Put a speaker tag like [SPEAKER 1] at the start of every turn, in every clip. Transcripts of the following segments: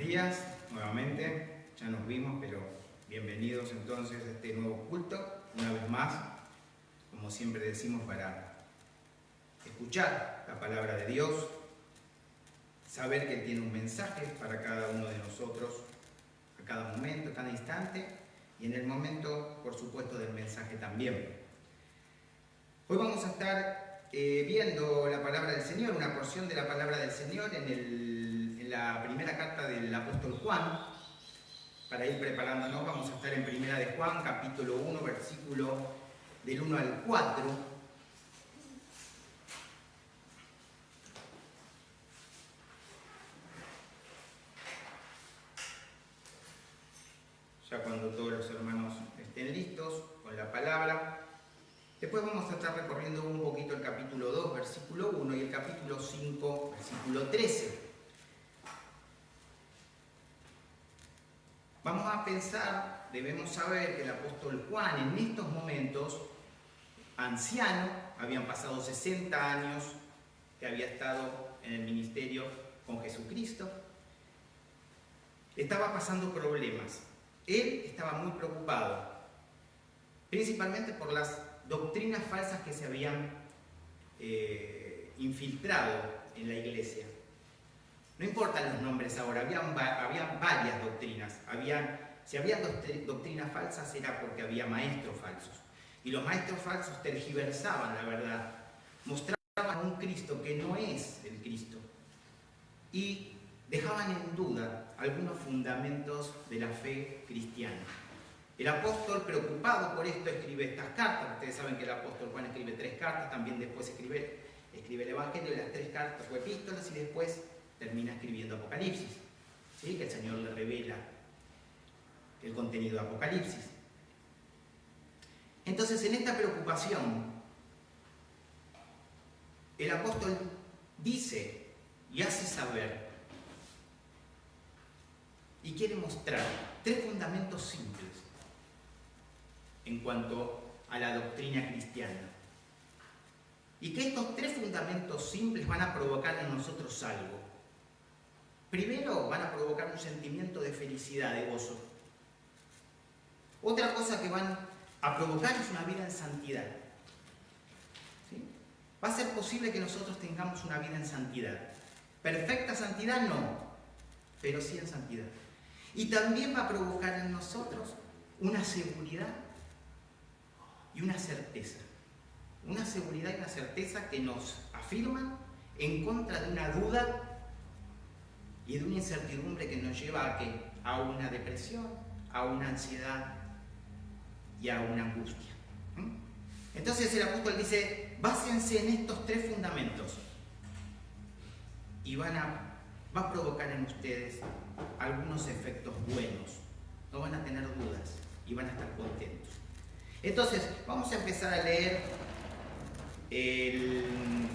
[SPEAKER 1] días nuevamente, ya nos vimos, pero bienvenidos entonces a este nuevo culto, una vez más, como siempre decimos, para escuchar la palabra de Dios, saber que Él tiene un mensaje para cada uno de nosotros, a cada momento, a cada instante, y en el momento, por supuesto, del mensaje también. Hoy vamos a estar viendo la palabra del Señor, una porción de la palabra del Señor en la primera carta del apóstol Juan. Para ir preparándonos vamos a estar en Primera de Juan, capítulo 1, versículo del 1 al 4. Ya cuando todos los hermanos estén listos con la palabra. Después vamos a estar recorriendo un poquito el capítulo 2, versículo 1 y el capítulo 5, versículo 13. Vamos a pensar, debemos saber que el apóstol Juan en estos momentos, anciano, habían pasado 60 años que había estado en el ministerio con Jesucristo, estaba pasando problemas. Él estaba muy preocupado, principalmente por las doctrinas falsas que se habían infiltrado en la iglesia. No importan los nombres ahora, habían varias doctrinas. Si había doctrinas falsas era porque había maestros falsos. Y los maestros falsos tergiversaban la verdad, mostraban a un Cristo que no es el Cristo. Y dejaban en duda algunos fundamentos de la fe cristiana. El apóstol, preocupado por esto, escribe estas cartas. Ustedes saben que el apóstol Juan escribe 3 cartas, también después escribe el Evangelio de las 3 cartas o epístolas, y después termina escribiendo Apocalipsis, ¿sí? Que el Señor le revela el contenido de Apocalipsis. Entonces, en esta preocupación, el apóstol dice y hace saber y quiere mostrar 3 fundamentos simples en cuanto a la doctrina cristiana. Y que estos 3 fundamentos simples van a provocar en nosotros algo. Primero, van a provocar un sentimiento de felicidad, de gozo. Otra cosa que van a provocar es una vida en santidad. ¿Sí? Va a ser posible que nosotros tengamos una vida en santidad. Perfecta santidad no, pero sí en santidad. Y también va a provocar en nosotros una seguridad y una certeza. Una seguridad y una certeza que nos afirman en contra de una duda y de una incertidumbre que nos lleva a ¿qué? A una depresión, a una ansiedad y a una angustia. Entonces el apóstol dice, básense en estos 3 fundamentos y va a provocar en ustedes algunos efectos buenos. No van a tener dudas y van a estar contentos. Entonces, vamos a empezar a leer el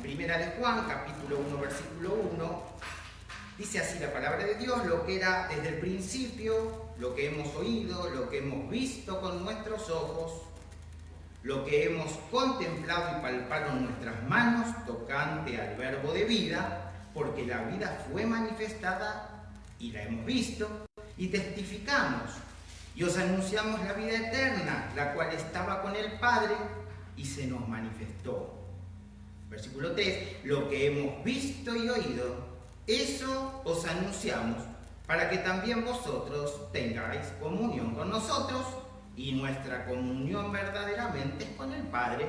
[SPEAKER 1] Primera de Juan, capítulo 1, versículo 1. Dice así la palabra de Dios: lo que era desde el principio, lo que hemos oído, lo que hemos visto con nuestros ojos, lo que hemos contemplado y palpado en nuestras manos tocante al verbo de vida, porque la vida fue manifestada y la hemos visto y testificamos. Y os anunciamos la vida eterna, la cual estaba con el Padre y se nos manifestó. Versículo 3, lo que hemos visto y oído, eso os anunciamos, para que también vosotros tengáis comunión con nosotros, y nuestra comunión verdaderamente es con el Padre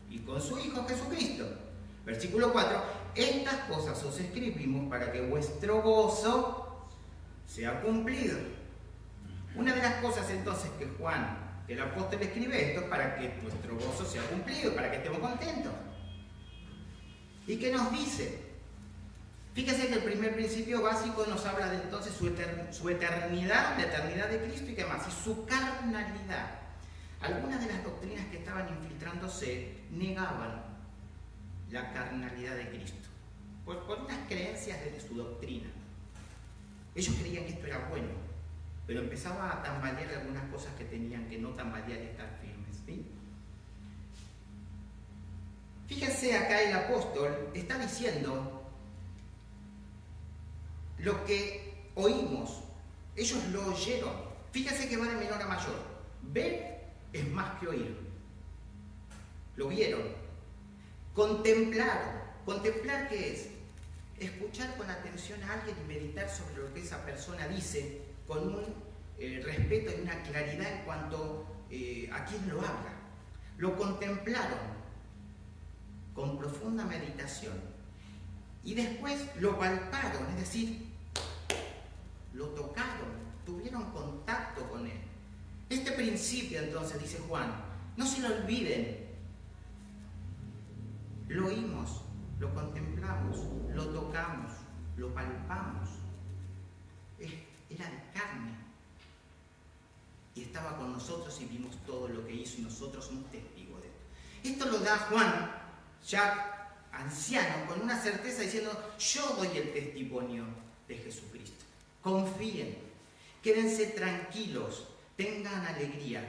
[SPEAKER 1] y con su Hijo Jesucristo. Versículo 4, estas cosas os escribimos para que vuestro gozo sea cumplido. Una de las cosas entonces que el apóstol escribe esto es para que nuestro gozo sea cumplido, para que estemos contentos. ¿Y qué nos dice? Fíjese que el primer principio básico nos habla de entonces su eternidad, la eternidad de Cristo y qué más, y su carnalidad. Algunas de las doctrinas que estaban infiltrándose negaban la carnalidad de Cristo, por unas creencias de su doctrina. Ellos creían que esto era bueno, pero empezaba a tambalear algunas cosas que tenían que no tambalear y estar firmes. ¿Sí? Fíjense acá el apóstol está diciendo lo que oímos, ellos lo oyeron. Fíjense que va de menor a mayor. Ver es más que oír. Lo vieron. Contemplaron. ¿Contemplar qué es? Escuchar con atención a alguien y meditar sobre lo que esa persona dice con un respeto y una claridad en cuanto a quién lo habla. Lo contemplaron con profunda meditación y después lo palparon, es decir, lo tocaron, tuvieron contacto con él. Este principio, entonces, dice Juan, no se lo olviden. Lo oímos, lo contemplamos, lo tocamos, lo palpamos. Era de carne. Y estaba con nosotros y vimos todo lo que hizo y nosotros somos testigos de esto. Esto lo da Juan, ya anciano, con una certeza diciendo, yo doy el testimonio de Jesucristo. Confíen, quédense tranquilos, tengan alegría.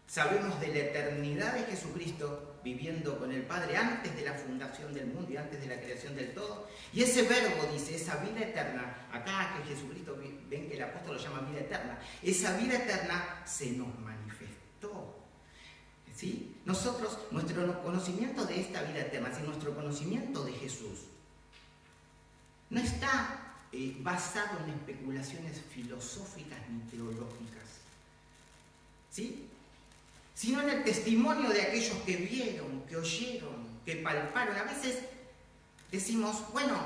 [SPEAKER 1] Sabemos de la eternidad de Jesucristo viviendo con el Padre antes de la fundación del mundo y antes de la creación del todo. Y ese verbo dice, esa vida eterna, acá que Jesucristo, ven que el apóstol lo llama vida eterna, esa vida eterna se nos manifestó. ¿Sí? Nosotros, nuestro conocimiento de esta vida eterna, ¿sí? Nuestro conocimiento de Jesús, no está basado en especulaciones filosóficas ni teológicas, ¿sí? Sino en el testimonio de aquellos que vieron, que oyeron, que palparon. A veces decimos, bueno,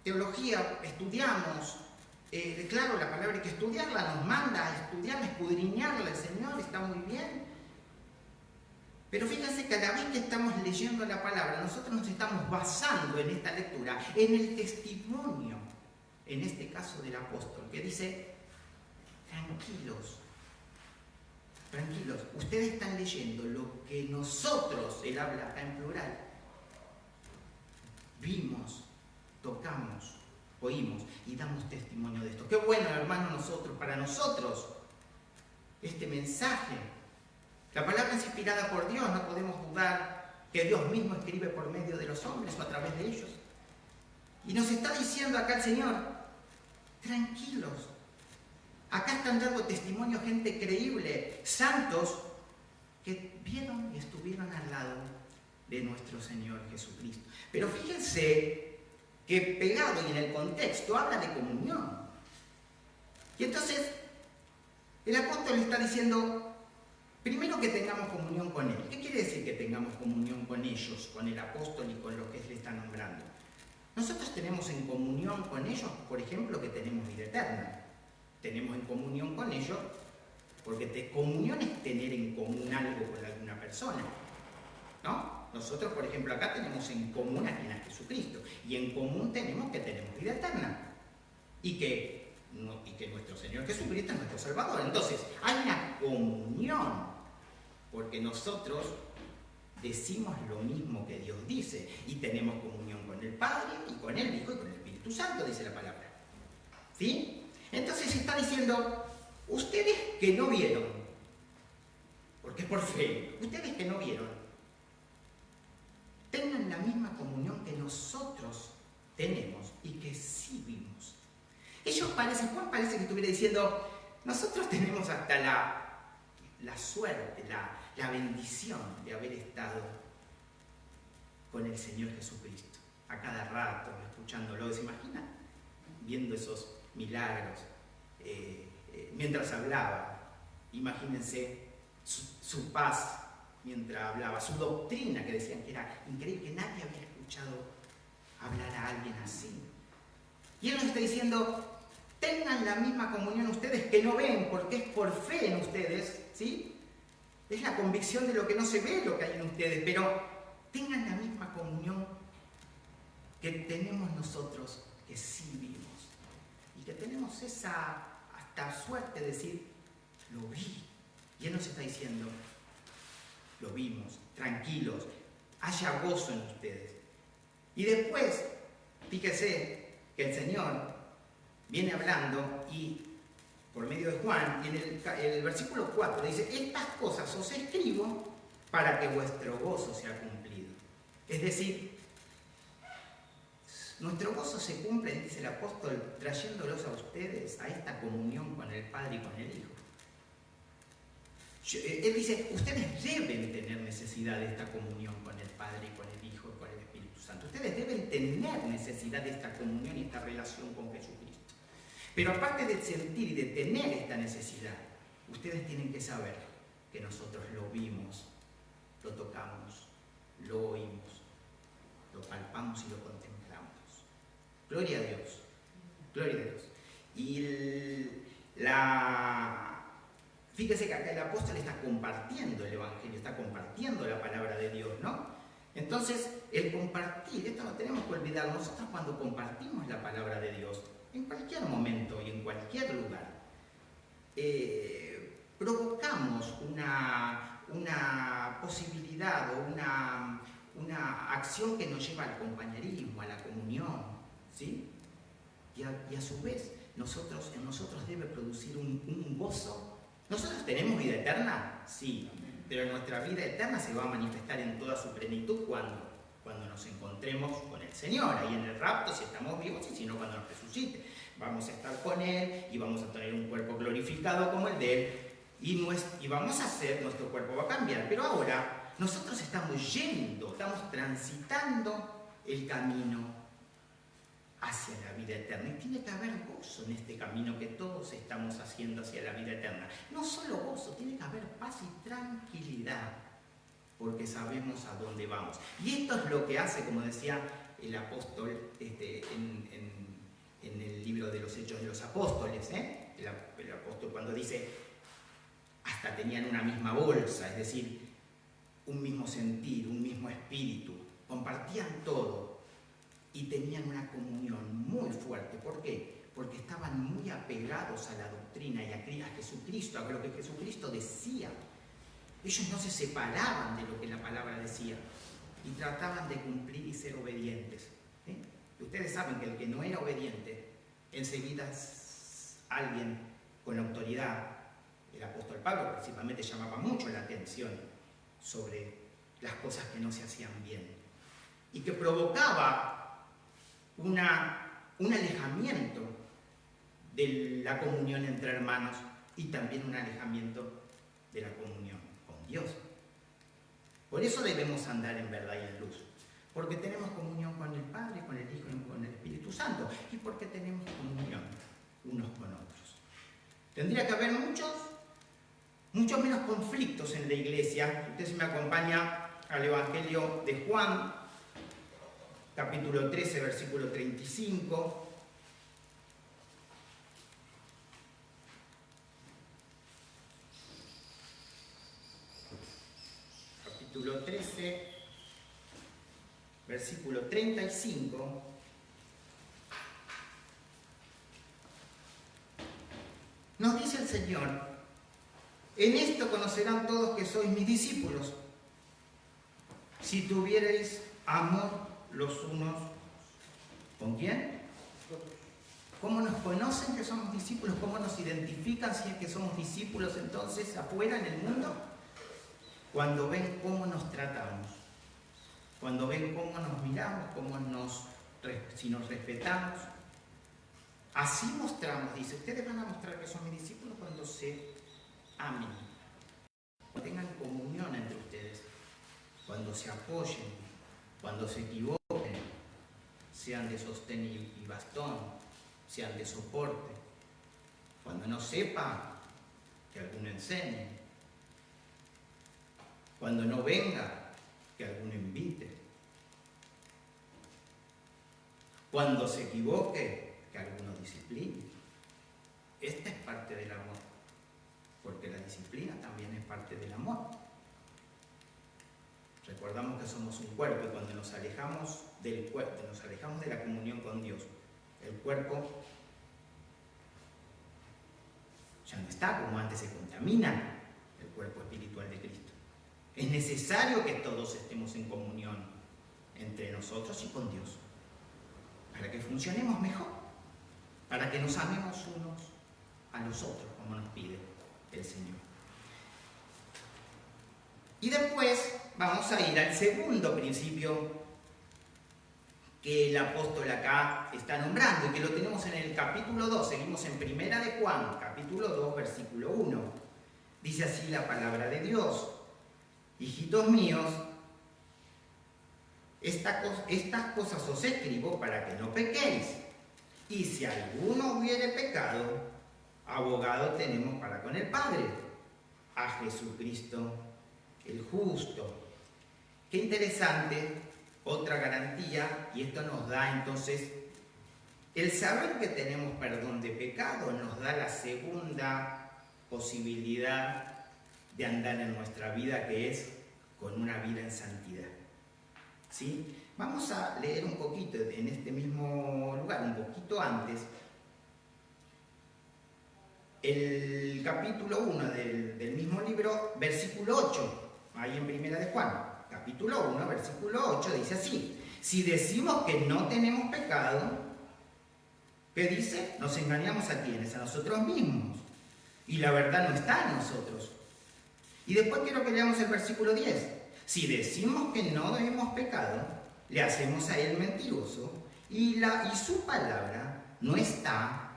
[SPEAKER 1] teología estudiamos, claro, la palabra hay que estudiarla, nos manda a estudiarla, escudriñarla, el Señor está muy bien. Pero fíjense que a la vez que estamos leyendo la palabra, nosotros nos estamos basando en esta lectura, en el testimonio, en este caso del apóstol, que dice, tranquilos, tranquilos, ustedes están leyendo lo que nosotros, él habla acá en plural, vimos, tocamos, oímos y damos testimonio de esto. Qué bueno, hermanos, para nosotros, este mensaje. La palabra es inspirada por Dios, no podemos dudar que Dios mismo escribe por medio de los hombres o a través de ellos. Y nos está diciendo acá el Señor, tranquilos. Acá están dando testimonio gente creíble, santos, que vieron y estuvieron al lado de nuestro Señor Jesucristo. Pero fíjense que pegado y en el contexto habla de comunión. Y entonces el apóstol está diciendo, primero que tengamos comunión con Él. ¿Qué quiere decir que tengamos comunión con ellos, con el apóstol y con lo que Él está nombrando? Nosotros tenemos en comunión con ellos, por ejemplo, que tenemos vida eterna. Tenemos en comunión con ellos, porque comunión es tener en común algo con alguna persona, ¿no? Nosotros, por ejemplo, acá tenemos en común a quien es Jesucristo, y en común tenemos que tenemos vida eterna, y que nuestro Señor Jesucristo es nuestro Salvador. Entonces, hay una comunión, porque nosotros decimos lo mismo que Dios dice, y tenemos comunión con el Padre, y con el Hijo, y con el Espíritu Santo, dice la palabra. ¿Sí? Entonces está diciendo, ustedes que no vieron, porque es por fe, ustedes que no vieron, tengan la misma comunión que nosotros tenemos y que sí vimos. Juan parece que estuviera diciendo, nosotros tenemos hasta la suerte, la bendición de haber estado con el Señor Jesucristo, a cada rato, escuchándolo. ¿Se imaginan? Viendo esos milagros, mientras hablaba, imagínense su paz mientras hablaba, su doctrina, que decían que era increíble, que nadie había escuchado hablar a alguien así. Y Él nos está diciendo, tengan la misma comunión ustedes que no ven, porque es por fe en ustedes, ¿sí? Es la convicción de lo que no se ve, lo que hay en ustedes, pero tengan la misma comunión que tenemos nosotros, que sí vimos. Y que tenemos esa hasta suerte de decir, lo vi. Y Él nos está diciendo, lo vimos, tranquilos, haya gozo en ustedes. Y después, fíjese que el Señor viene hablando y por medio de Juan, y en el versículo 4 dice, estas cosas os escribo para que vuestro gozo sea cumplido. Es decir, Nuestro gozo se cumple, dice el apóstol, trayéndolos a ustedes a esta comunión con el Padre y con el Hijo. Él dice, ustedes deben tener necesidad de esta comunión con el Padre y con el Hijo y con el Espíritu Santo. Ustedes deben tener necesidad de esta comunión y esta relación con Jesucristo. Pero aparte de sentir y de tener esta necesidad, ustedes tienen que saber que nosotros lo vimos, lo tocamos, lo oímos, lo palpamos y lo contemplamos. Gloria a Dios. Gloria a Dios. Y fíjese que acá el apóstol está compartiendo el Evangelio, está compartiendo la palabra de Dios, ¿no? Entonces, el compartir, esto no tenemos que olvidar, nosotros cuando compartimos la palabra de Dios, en cualquier momento y en cualquier lugar, provocamos una posibilidad o una acción que nos lleva al compañerismo, a la comunión, ¿sí? Y a su vez, en nosotros debe producir un gozo. ¿Nosotros tenemos vida eterna? Sí, pero nuestra vida eterna se va a manifestar en toda su plenitud cuando nos encontremos con el Señor, ahí en el rapto, si estamos vivos y si no, cuando nos resucite. Vamos a estar con Él y vamos a tener un cuerpo glorificado como el de Él y vamos a hacer, nuestro cuerpo va a cambiar. Pero ahora nosotros estamos transitando el camino hacia la vida eterna. Y tiene que haber gozo en este camino que todos estamos haciendo hacia la vida eterna. No solo gozo, tiene que haber paz y tranquilidad, porque sabemos a dónde vamos. Y esto es lo que hace, como decía el apóstol en el libro de los Hechos de los Apóstoles, el apóstol cuando dice, hasta tenían una misma bolsa, es decir, un mismo sentir, un mismo espíritu, compartían todo y tenían una comunión muy fuerte. ¿Por qué? Porque estaban muy apegados a la doctrina y a Jesucristo, a lo que Jesucristo decía. Ellos no se separaban de lo que la palabra decía y trataban de cumplir y ser obedientes. Y ustedes saben que el que no era obediente, enseguida alguien con autoridad, el apóstol Pablo principalmente, llamaba mucho la atención sobre las cosas que no se hacían bien y que provocaba un alejamiento de la comunión entre hermanos y también un alejamiento de la comunión con Dios. Por eso debemos andar en verdad y en luz, porque tenemos comunión con el Padre, con el Hijo y con el Espíritu Santo, y porque tenemos comunión unos con otros. Tendría que haber muchos menos conflictos en la iglesia. Usted se me acompaña al Evangelio de Juan, capítulo 13, versículo 35. Capítulo 13, versículo 35. Nos dice el Señor, en esto conocerán todos que sois mis discípulos, si tuviereis amor los unos con quién. ¿Cómo nos conocen que somos discípulos? ¿Cómo nos identifican si es que somos discípulos entonces afuera en el mundo? Cuando ven cómo nos tratamos, cuando ven cómo nos miramos, si nos respetamos. Así mostramos, dice, ustedes van a mostrar que son mis discípulos cuando se amen, cuando tengan comunión entre ustedes, cuando se apoyen, cuando se equivoquen, sean de sostén y bastón, sean de soporte, cuando no sepan, que alguno enseñe, cuando no venga, que alguno invite, cuando se equivoque, que alguno discipline. Esta es parte del amor, porque la disciplina también es parte del amor. Recordamos que somos un cuerpo y cuando nos alejamos del cuerpo, nos alejamos de la comunión con Dios, el cuerpo ya no está como antes, se contamina el cuerpo espiritual de Cristo. Es necesario que todos estemos en comunión entre nosotros y con Dios, para que funcionemos mejor, para que nos amemos unos a los otros, como nos pide el Señor. Y después vamos a ir al segundo principio que el apóstol acá está nombrando y que lo tenemos en el capítulo 2, seguimos en Primera de Juan, capítulo 2, versículo 1. Dice así la palabra de Dios: hijitos míos, estas cosas os escribo para que no pequéis. Y si alguno hubiere pecado, abogado tenemos para con el Padre, a Jesucristo el justo. Qué interesante, otra garantía, y esto nos da entonces, el saber que tenemos perdón de pecado nos da la segunda posibilidad de andar en nuestra vida, que es con una vida en santidad. ¿Sí? Vamos a leer un poquito en este mismo lugar, un poquito antes, el capítulo 1 del mismo libro, versículo 8, ahí en Primera de Juan, capítulo 1, versículo 8, dice así: si decimos que no tenemos pecado, ¿qué dice? Nos engañamos a quienes, a nosotros mismos, y la verdad no está en nosotros. Y después quiero que leamos el versículo 10. Si decimos que no hemos pecado, le hacemos a él mentiroso, y su palabra no está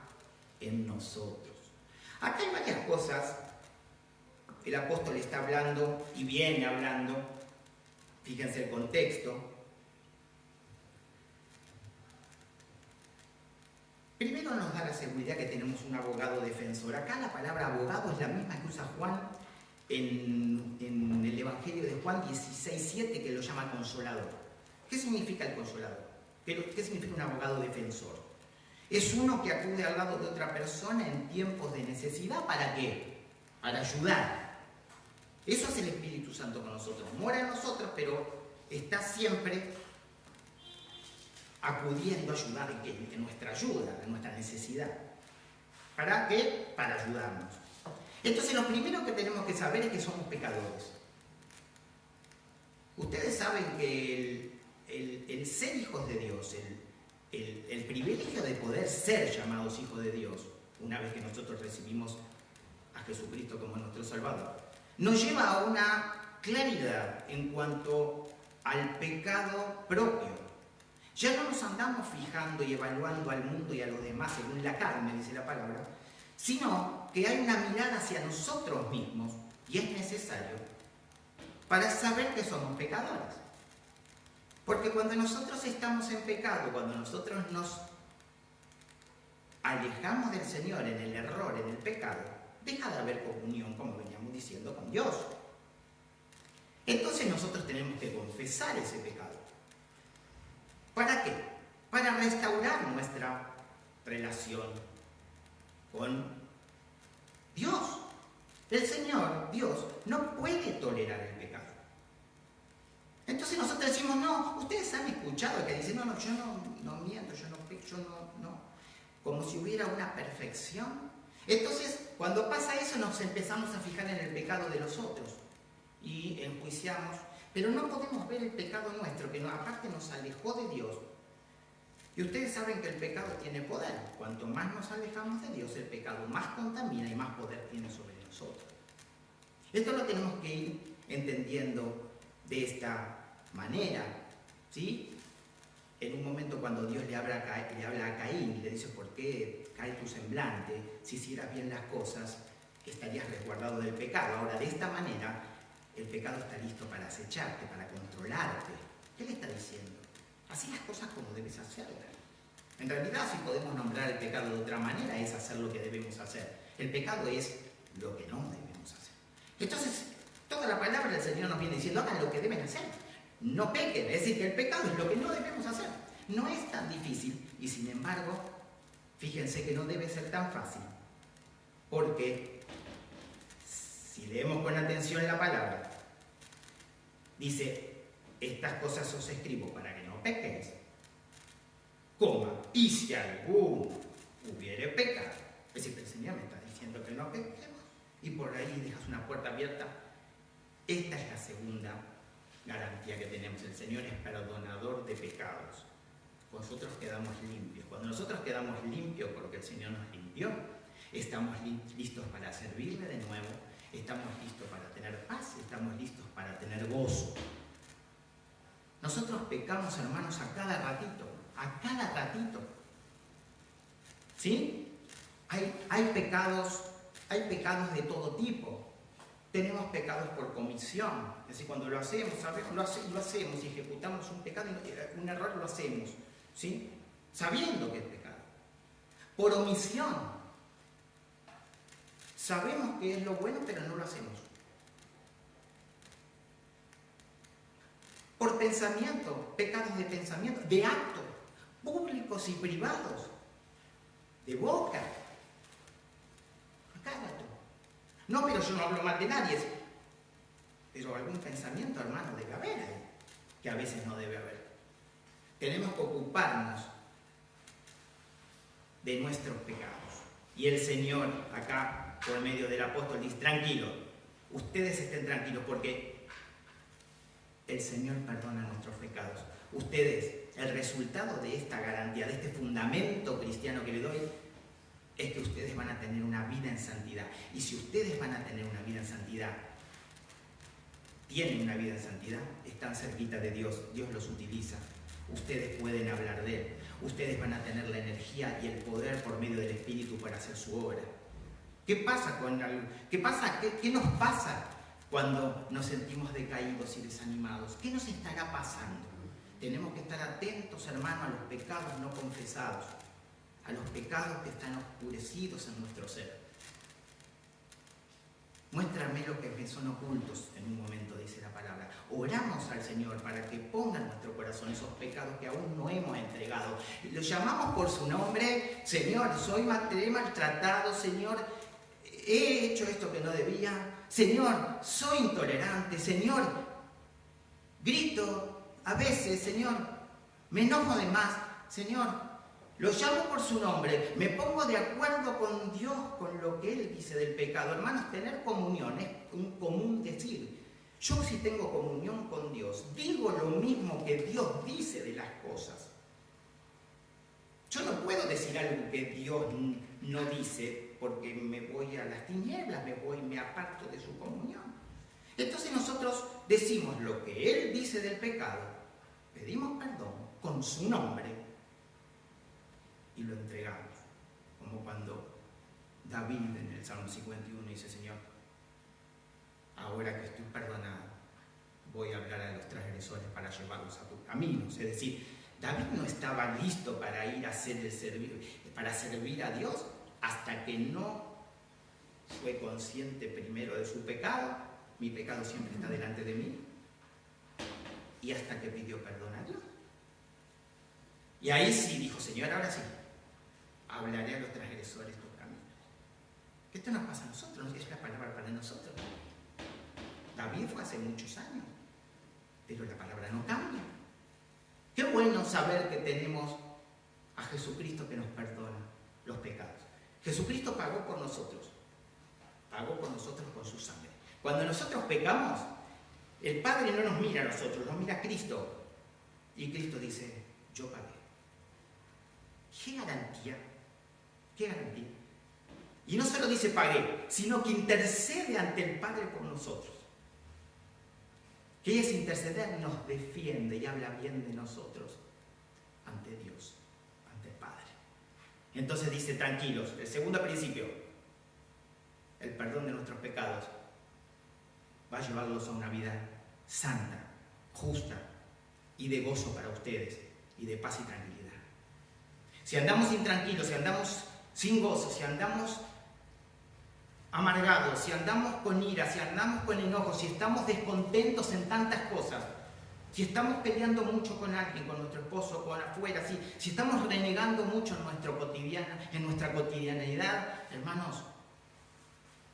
[SPEAKER 1] en nosotros. Acá hay varias cosas. El apóstol está hablando y viene hablando. Fíjense el contexto. Primero nos da la seguridad que tenemos un abogado defensor. Acá la palabra abogado es la misma que usa Juan en el Evangelio de Juan 16:7, que lo llama consolador. ¿Qué significa el consolador? ¿Qué significa un abogado defensor? Es uno que acude al lado de otra persona en tiempos de necesidad. ¿Para qué? Para ayudar. Eso es el Espíritu Santo con nosotros. Mora en nosotros, pero está siempre acudiendo a ayudar en nuestra ayuda, en nuestra necesidad. ¿Para qué? Para ayudarnos. Entonces, lo primero que tenemos que saber es que somos pecadores. Ustedes saben que el ser hijos de Dios, el privilegio de poder ser llamados hijos de Dios, una vez que nosotros recibimos a Jesucristo como nuestro Salvador, nos lleva a una claridad en cuanto al pecado propio. Ya no nos andamos fijando y evaluando al mundo y a los demás según la carne, dice la palabra, sino que hay una mirada hacia nosotros mismos, y es necesario para saber que somos pecadores. Porque cuando nosotros estamos en pecado, cuando nosotros nos alejamos del Señor en el error, en el pecado, deja de haber comunión, como veníamos diciendo, con Dios. Entonces nosotros tenemos que confesar ese pecado. ¿Para qué? Para restaurar nuestra relación con Dios. El Señor, Dios, no puede tolerar el pecado. Entonces nosotros decimos, no, ustedes han escuchado que dicen, no, yo no miento, yo no peco, yo no. Como si hubiera una perfección. Entonces, cuando pasa eso, nos empezamos a fijar en el pecado de los otros y enjuiciamos, pero no podemos ver el pecado nuestro, que aparte nos alejó de Dios. Y ustedes saben que el pecado tiene poder. Cuanto más nos alejamos de Dios, el pecado más contamina y más poder tiene sobre nosotros. Esto lo tenemos que ir entendiendo de esta manera, ¿sí? En un momento cuando Dios le habla a Caín y le dice, ¿por qué cae tu semblante? Si hicieras bien las cosas, estarías resguardado del pecado. Ahora, de esta manera, el pecado está listo para acecharte, para controlarte. ¿Qué le está diciendo? Así las cosas como debes hacerlas. En realidad, si podemos nombrar el pecado de otra manera, es hacer lo que debemos hacer. El pecado es lo que no debemos hacer. Entonces, toda la palabra del Señor nos viene diciendo, hagan lo que deben hacer. No pequen, es decir, que el pecado es lo que no debemos hacer. No es tan difícil y sin embargo, fíjense que no debe ser tan fácil. Porque si leemos con atención la palabra, dice, estas cosas os escribo para que no pequéis, y si alguno hubiere pecado, es decir, el Señor me está diciendo que no pequemos, y por ahí dejas una puerta abierta. Esta es la segunda garantía que tenemos. El Señor es perdonador de pecados. Nosotros quedamos limpios. Cuando nosotros quedamos limpios porque el Señor nos limpió, estamos listos para servirle de nuevo, estamos listos para tener paz, estamos listos para tener gozo. Nosotros pecamos, hermanos, a cada ratito. a cada ratito. ¿Sí? Hay pecados de todo tipo. Tenemos pecados por comisión, es decir, cuando lo hacemos, lo hacemos y ejecutamos un pecado, un error lo hacemos, ¿sí? Sabiendo que es pecado. Por omisión, sabemos que es lo bueno, pero no lo hacemos. Por pensamiento, pecados de pensamiento, de actos, públicos y privados, de boca, a cada rato. No, pero yo no hablo mal de nadie, pero algún pensamiento, hermano, debe haber ahí, que a veces no debe haber. Tenemos que ocuparnos de nuestros pecados. Y el Señor, acá, por medio del apóstol, dice, tranquilo, ustedes estén tranquilos, porque el Señor perdona nuestros pecados. Ustedes, el resultado de esta garantía, de este fundamento cristiano que le doy, es que ustedes van a tener una vida en santidad. Y si ustedes van a tener una vida en santidad, tienen una vida en santidad, están cerquita de Dios, Dios los utiliza. Ustedes pueden hablar de Él. Ustedes van a tener la energía y el poder por medio del Espíritu para hacer su obra. ¿Qué pasa ¿Qué nos pasa cuando nos sentimos decaídos y desanimados? ¿Qué nos estará pasando? Tenemos que estar atentos, hermanos, a los pecados no confesados, a los pecados que están oscurecidos en nuestro ser. Muéstrame lo que me son ocultos, en un momento dice la palabra. Oramos al Señor para que ponga en nuestro corazón esos pecados que aún no hemos entregado. Lo llamamos por su nombre. Señor, soy maltratado. Señor, he hecho esto que no debía. Señor, soy intolerante. Señor, grito a veces. Señor, me enojo de más. Señor, lo llamo por su nombre, me pongo de acuerdo con Dios, con lo que Él dice del pecado. Hermanos, tener comunión es un común decir. Yo si tengo comunión con Dios, digo lo mismo que Dios dice de las cosas. Yo no puedo decir algo que Dios no dice porque me voy a las tinieblas, me aparto de su comunión. Entonces nosotros decimos lo que Él dice del pecado, pedimos perdón con su nombre, y lo entregamos, como cuando David en el Salmo 51 dice, Señor, ahora que estoy perdonado, voy a hablar a los transgresores para llevarlos a tu camino. Es decir, David no estaba listo para ir a para servir a Dios hasta que no fue consciente primero de su pecado, mi pecado siempre está delante de mí, y hasta que pidió perdón a Dios. Y ahí sí dijo, Señor, ahora sí, hablaré a los transgresores tus caminos. Esto nos pasa a nosotros, es la palabra para nosotros. David fue hace muchos años, pero la palabra no cambia. Qué bueno saber que tenemos a Jesucristo que nos perdona los pecados. Jesucristo pagó por nosotros con su sangre. Cuando nosotros pecamos, el Padre no nos mira a nosotros, nos mira a Cristo. Y Cristo dice, yo pagué. ¿Qué garantía? ¿Qué garantía? Y no solo dice pagué, sino que intercede ante el Padre por nosotros. ¿Qué es interceder? Nos defiende y habla bien de nosotros ante Dios, ante el Padre. Entonces dice, tranquilos, el segundo principio, el perdón de nuestros pecados va a llevarlos a una vida santa, justa y de gozo para ustedes y de paz y tranquilidad. Si andamos intranquilos, si andamos sin gozo, si andamos amargados, si andamos con ira, si andamos con enojo, si estamos descontentos en tantas cosas, si estamos peleando mucho con alguien, con nuestro esposo, con afuera, si estamos renegando mucho en nuestra cotidianidad, hermanos,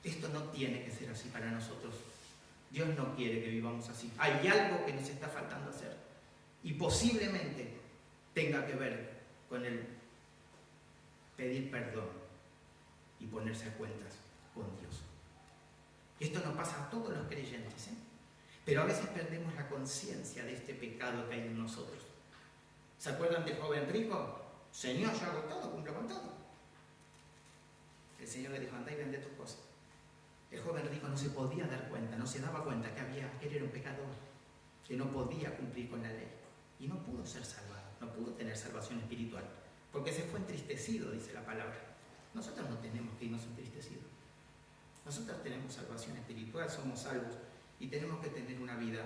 [SPEAKER 1] esto no tiene que ser así para nosotros. Dios no quiere que vivamos así. Hay algo que nos está faltando hacer y posiblemente tenga que ver con el pedir perdón y ponerse a cuentas con Dios. Esto nos pasa a todos los creyentes, ¿eh? Pero a veces perdemos la conciencia de este pecado que hay en nosotros. ¿Se acuerdan del joven rico? Señor, yo hago todo, cumplo con todo. El Señor le dijo, anda y vende tus cosas. El joven rico no se podía dar cuenta, no se daba cuenta que él era un pecador, que no podía cumplir con la ley y no pudo ser salvado. no pudo tener salvación espiritual, porque se fue entristecido, dice la palabra. Nosotros no tenemos que irnos entristecidos. Nosotros tenemos salvación espiritual, somos salvos y tenemos que tener una vida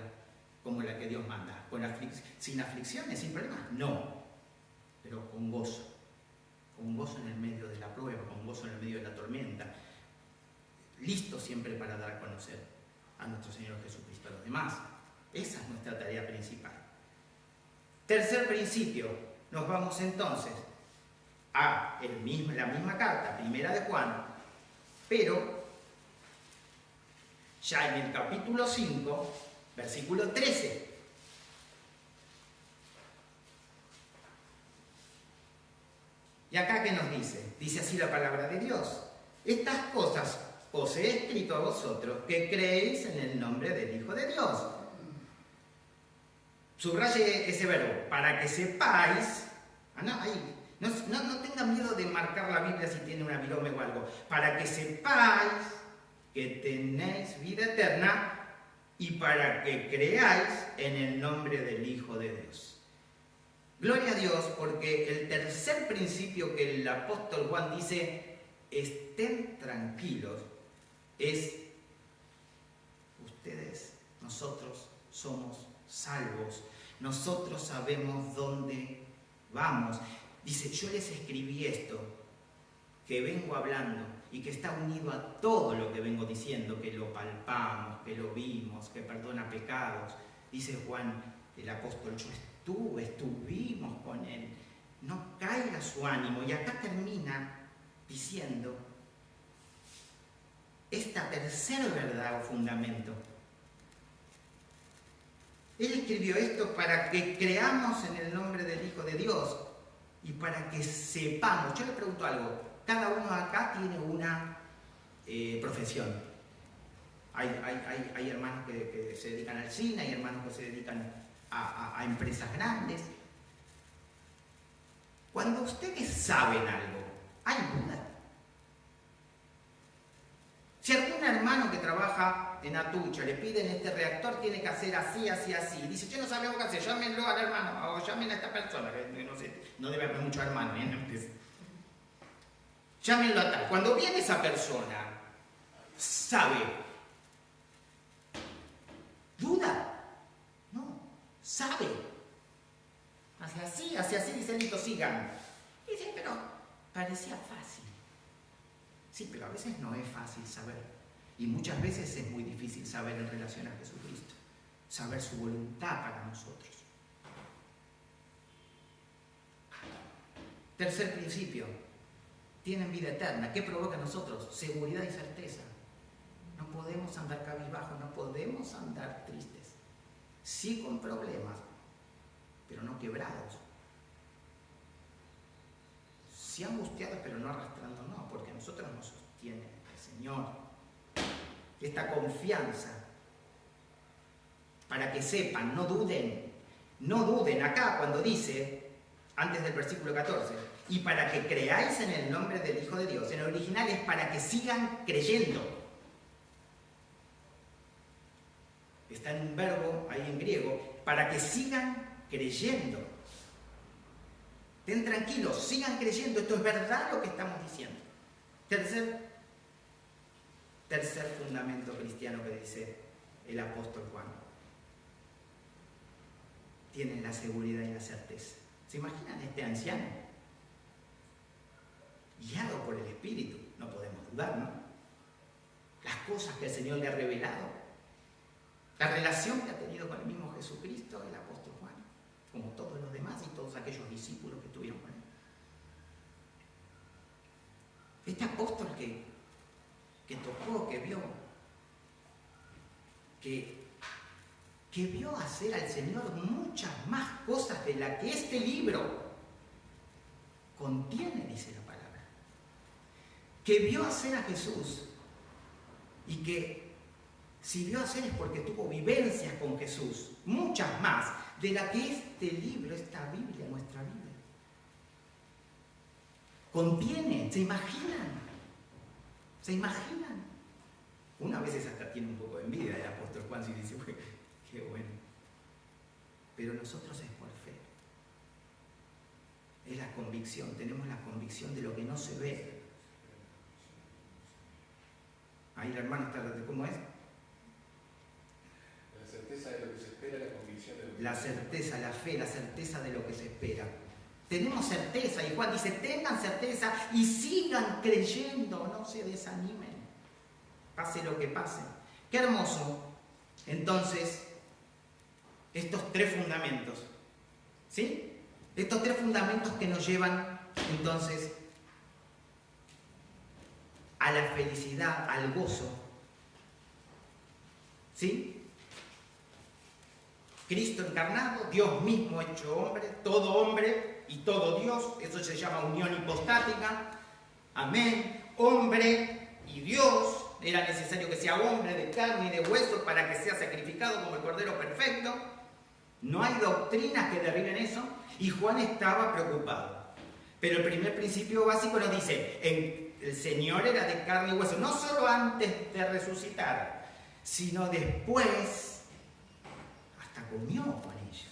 [SPEAKER 1] como la que Dios manda, sin aflicciones, sin problemas, no, pero con gozo en el medio de la prueba, con gozo en el medio de la tormenta, listo siempre para dar a conocer a nuestro Señor Jesucristo a los demás. Esa es nuestra tarea principal. Tercer principio, nos vamos entonces a la misma carta, primera de Juan, pero ya en el capítulo 5, versículo 13. Y acá, ¿qué nos dice? Dice así la palabra de Dios: estas cosas os he escrito a vosotros que creéis en el nombre del Hijo de Dios. Subraye ese verbo, para que sepáis. No tengan miedo de marcar la Biblia si tiene una virome o algo. Para que sepáis que tenéis vida eterna y para que creáis en el nombre del Hijo de Dios. Gloria a Dios, porque el tercer principio que el apóstol Juan dice, estén tranquilos, es ustedes, nosotros somos salvos, nosotros sabemos dónde vamos. Dice, yo les escribí esto, que vengo hablando y que está unido a todo lo que vengo diciendo, que lo palpamos, que lo vimos, que perdona pecados. Dice Juan, el apóstol, estuvimos con él. No caiga su ánimo. Y acá termina diciendo esta tercera verdad o fundamento. Él escribió esto para que creamos en el nombre del Hijo de Dios y para que sepamos. Yo le pregunto algo, cada uno acá tiene una profesión. Hay hermanos que se dedican al cine, hay hermanos que se dedican a empresas grandes. Cuando ustedes saben algo, hay duda. Si algún hermano que trabaja en Atucha le piden este reactor, tiene que hacer así, así, así. Dice, yo no sabemos qué hacer, llámenlo al hermano, o llamen a esta persona, que no sé, no debe haber muchos hermanos, llámenlo a tal. Cuando viene esa persona, sabe, duda, no, sabe. Hace así, dice listo, sigan. Y dice, pero parecía fácil. Sí, pero a veces no es fácil saber. Y muchas veces es muy difícil saber en relación a Jesucristo. Saber su voluntad para nosotros. Tercer principio. Tienen vida eterna. ¿Qué provoca en nosotros? Seguridad y certeza. No podemos andar cabizbajos, no podemos andar tristes. Sí con problemas, pero no quebrados. Sí angustiados, pero no arrastrándonos, porque a nosotros nos sostiene el Señor. Esta confianza, para que sepan, no duden acá cuando dice, antes del versículo 14, y para que creáis en el nombre del Hijo de Dios. En el original es para que sigan creyendo. Está en un verbo ahí en griego, para que sigan creyendo. Estén tranquilos, sigan creyendo, esto es verdad lo que estamos diciendo. Tercer fundamento cristiano que dice el apóstol Juan. Tienen la seguridad y la certeza. ¿Se imaginan este anciano? Guiado por el Espíritu, no podemos dudar, ¿no? Las cosas que el Señor le ha revelado, la relación que ha tenido con el mismo Jesucristo, el apóstol Juan, como todos los demás y todos aquellos discípulos que estuvieron con él. Este apóstol que tocó, que vio, que vio hacer al Señor muchas más cosas de las que este libro contiene, dice la palabra. Que vio hacer a Jesús y que si vio hacer es porque tuvo vivencias con Jesús, muchas más de las que este libro, esta Biblia, nuestra Biblia, contiene. ¿Se imaginan? ¿Se imaginan? Una vez hasta tiene un poco de envidia del apóstol Juan y dice, qué bueno. Pero nosotros es por fe. Es la convicción, tenemos la convicción de lo que no se ve. Ahí el hermano está, ¿cómo es?
[SPEAKER 2] La certeza de lo que se espera, la convicción de lo que
[SPEAKER 1] La certeza, la fe, la certeza de lo que se espera. Tenemos certeza, y Juan dice, tengan certeza y sigan creyendo, no se desanimen, pase lo que pase. Qué hermoso, entonces, estos tres fundamentos, ¿sí? Estos tres fundamentos que nos llevan, entonces, a la felicidad, al gozo, ¿sí? Cristo encarnado, Dios mismo hecho hombre, todo hombre y todo Dios, eso se llama unión hipostática, amén, hombre y Dios, era necesario que sea hombre de carne y de hueso para que sea sacrificado como el Cordero perfecto, no hay doctrinas que derriben eso, y Juan estaba preocupado. Pero el primer principio básico nos dice, el Señor era de carne y hueso, no solo antes de resucitar, sino después, hasta comió con ellos.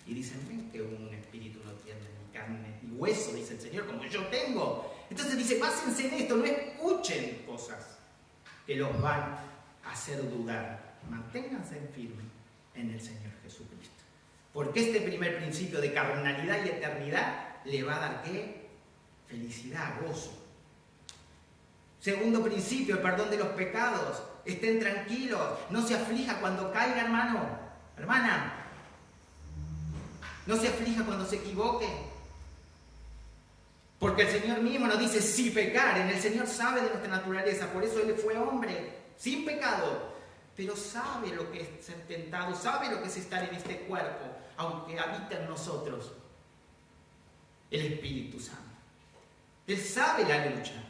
[SPEAKER 1] Y dicen, ven que un espíritu no tiene ni carne ni hueso, dice el Señor, como yo tengo. Entonces dice, básense en esto, no escuchen cosas que los van a hacer dudar. Manténganse firmes en el Señor Jesucristo. Porque este primer principio de carnalidad y eternidad le va a dar, ¿qué? Felicidad, gozo. Segundo principio, el perdón de los pecados. Estén tranquilos, no se aflija cuando caiga, hermano, hermana. No se aflija cuando se equivoque. Porque el Señor mismo nos dice, sí pecar. El Señor sabe de nuestra naturaleza, por eso Él fue hombre, sin pecado. Pero sabe lo que es ser tentado, sabe lo que es estar en este cuerpo, aunque habita en nosotros el Espíritu Santo. Él sabe la lucha.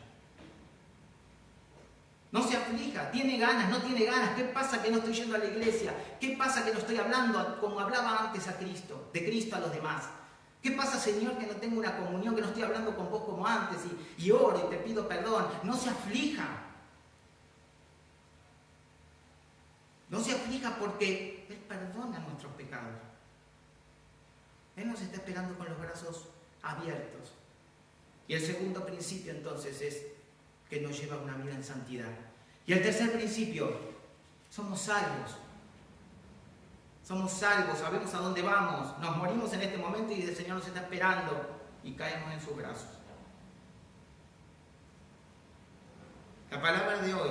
[SPEAKER 1] No se aflija, tiene ganas, no tiene ganas. ¿Qué pasa que no estoy yendo a la iglesia? ¿Qué pasa que no estoy hablando como hablaba antes a Cristo, de Cristo a los demás? ¿Qué pasa, Señor, que no tengo una comunión, que no estoy hablando con vos como antes y oro y te pido perdón? No se aflija. No se aflija porque Él perdona nuestros pecados. Él nos está esperando con los brazos abiertos. Y el segundo principio entonces es que nos lleva a una vida en santidad. Y el tercer principio, somos salvos. Somos salvos, sabemos a dónde vamos. Nos morimos en este momento y el Señor nos está esperando y caemos en sus brazos. La palabra de hoy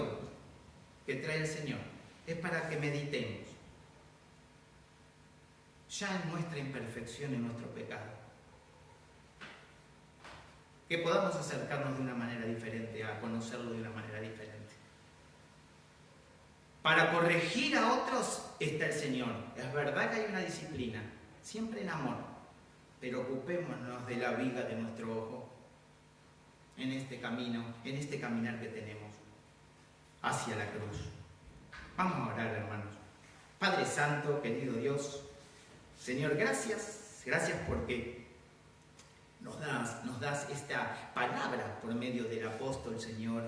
[SPEAKER 1] que trae el Señor es para que meditemos ya en nuestra imperfección, en nuestro pecado. Que podamos acercarnos de una manera diferente, a conocerlo de una manera diferente. Para corregir a otros está el Señor. Es verdad que hay una disciplina, siempre en amor, pero ocupémonos de la viga de nuestro ojo en este camino, en este caminar que tenemos hacia la cruz. Vamos a orar, hermanos. Padre Santo, querido Dios, Señor, gracias porque nos das esta palabra por medio del apóstol, Señor,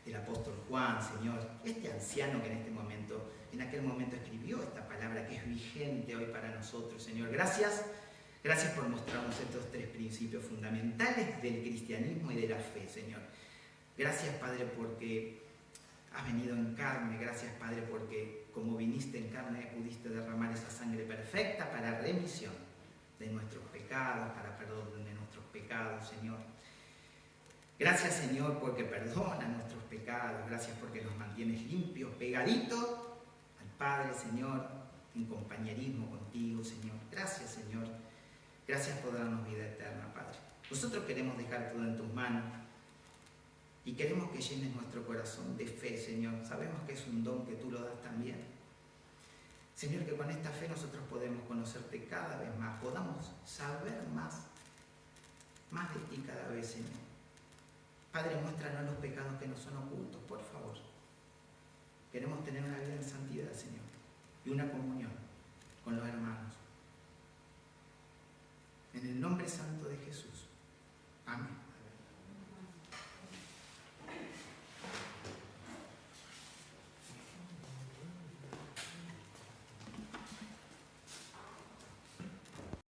[SPEAKER 1] del apóstol Juan, Señor, este anciano que en este momento, en aquel momento escribió esta palabra que es vigente hoy para nosotros, Señor. Gracias por mostrarnos estos tres principios fundamentales del cristianismo y de la fe, Señor. Gracias, Padre, porque has venido en carne. Gracias, Padre, porque como viniste en carne pudiste derramar esa sangre perfecta para remisión de nuestros pecados, para perdón de nuestros pecados, Señor. Gracias, Señor, porque perdona nuestros pecados. Gracias porque nos mantienes limpios, pegaditos al Padre, Señor, en compañerismo contigo, Señor. Gracias, Señor. Gracias por darnos vida eterna, Padre. Nosotros queremos dejar todo en tus manos y queremos que llenes nuestro corazón de fe, Señor. Sabemos que es un don que tú lo das también. Señor, que con esta fe nosotros podemos conocerte cada vez más, podamos saber más de ti cada vez, Señor. Padre, muéstranos los pecados que nos son ocultos, por favor. Queremos tener una vida en santidad, Señor, y una comunión con los hermanos. En el nombre santo de Jesús. Amén.